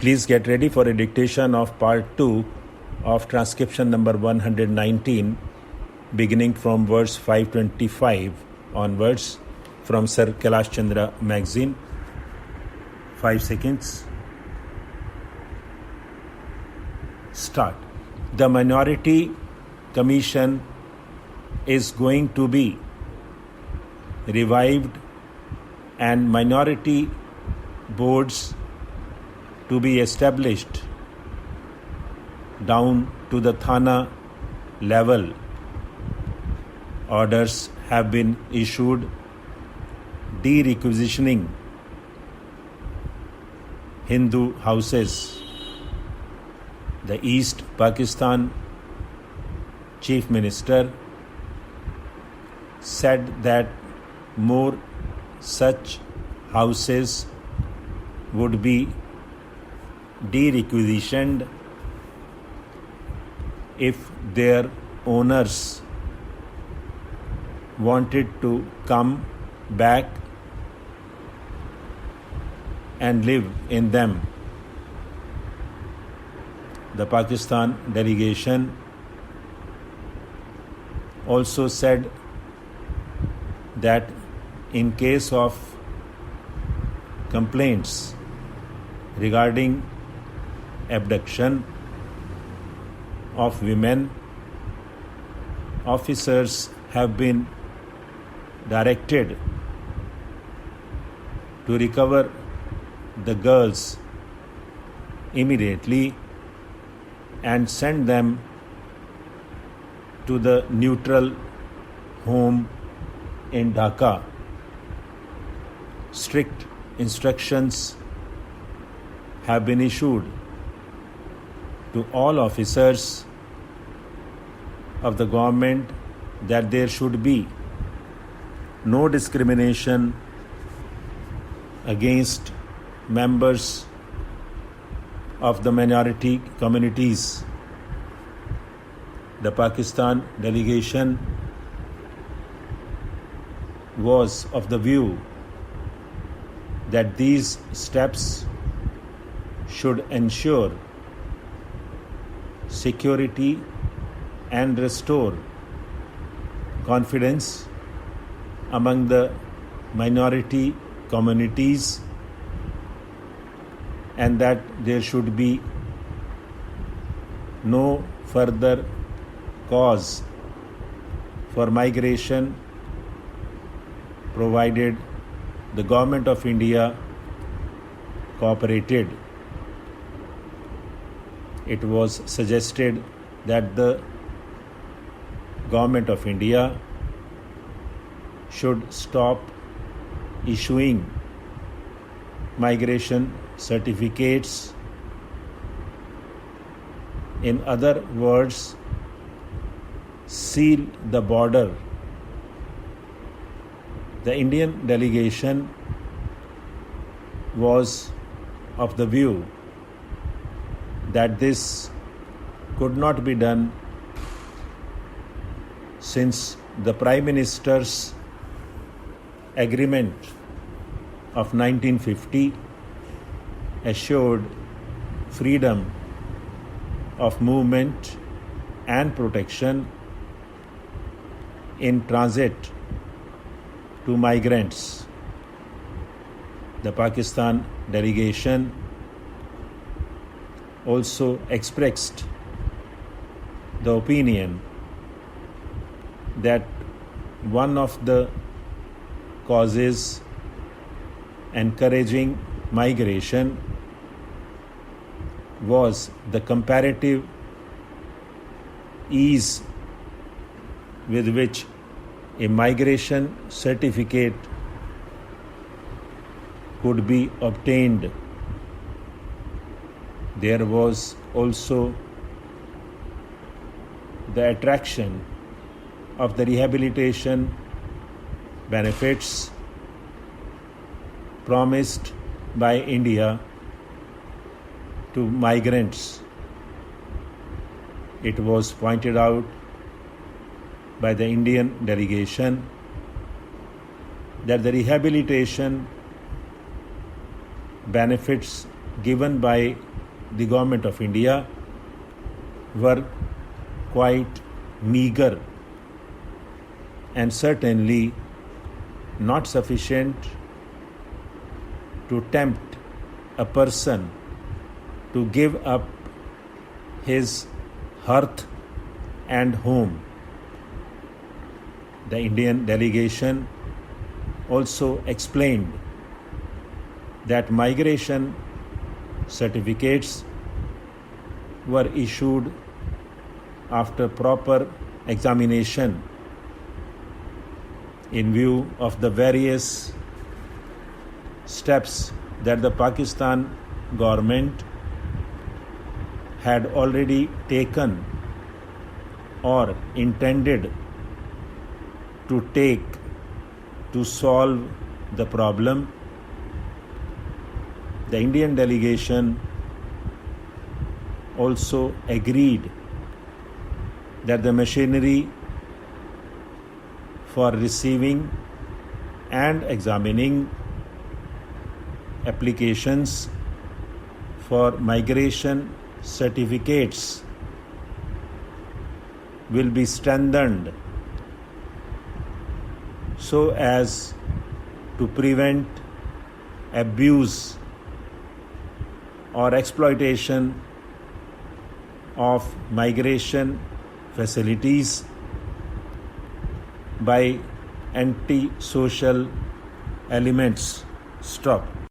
Please get ready for a dictation of part 2 of transcription number 119, beginning from verse 525 onwards from Sir Kailash Chandra magazine. 5 seconds. Start. The Minority Commission is going to be revived and minority boards to be established down to the Thana level. Orders have been issued de-requisitioning Hindu houses. The East Pakistan Chief Minister said that more such houses would be de-requisitioned if their owners wanted to come back and live in them. The Pakistan delegation also said that in case of complaints regarding abduction of women, officers have been directed to recover the girls immediately and send them to the neutral home in Dhaka. Strict instructions have been issued to all officers of the government that there should be no discrimination against members of the minority communities. The Pakistan delegation was of the view that these steps should ensure security and restore confidence among the minority communities, and that there should be no further cause for migration provided the Government of India cooperated. It was suggested that the Government of India should stop issuing migration certificates. In other words, seal the border. The Indian delegation was of the view that this could not be done since the Prime Minister's agreement of 1950 assured freedom of movement and protection in transit to migrants. The Pakistan delegation also expressed the opinion that one of the causes encouraging migration was the comparative ease with which a migration certificate could be obtained. There was also the attraction of the rehabilitation benefits promised by India to migrants. It was pointed out by the Indian delegation that the rehabilitation benefits given by the Government of India were quite meager and certainly not sufficient to tempt a person to give up his hearth and home. The Indian delegation also explained that migration certificates were issued after proper examination in view of the various steps that the Pakistan government had already taken or intended to take to solve the problem. The Indian delegation also agreed that the machinery for receiving and examining applications for migration certificates will be strengthened so as to prevent abuse or exploitation of migration facilities by anti-social elements. Stop.